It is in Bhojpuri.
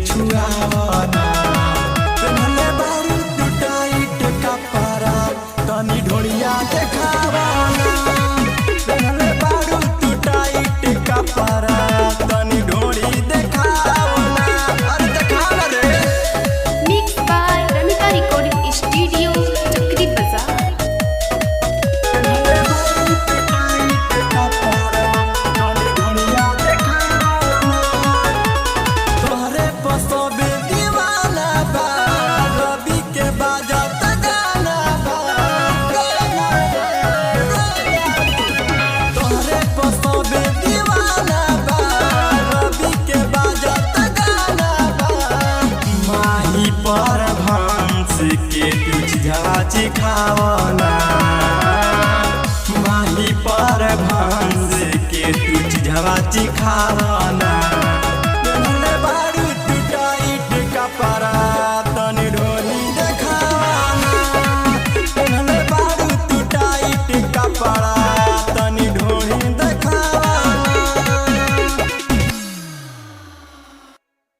छुआवना तनले बारू तू टाइट कपड़ा तनी ढोलिया देखावना तनले बारू तू टाइट कपड़ा तनी ढोली देखावना अरे देखावना रे। Mix by Ramika recording studio Chakri Bazar. पर भंस के तुझ खावना माही पर भंस के तुझ खावना।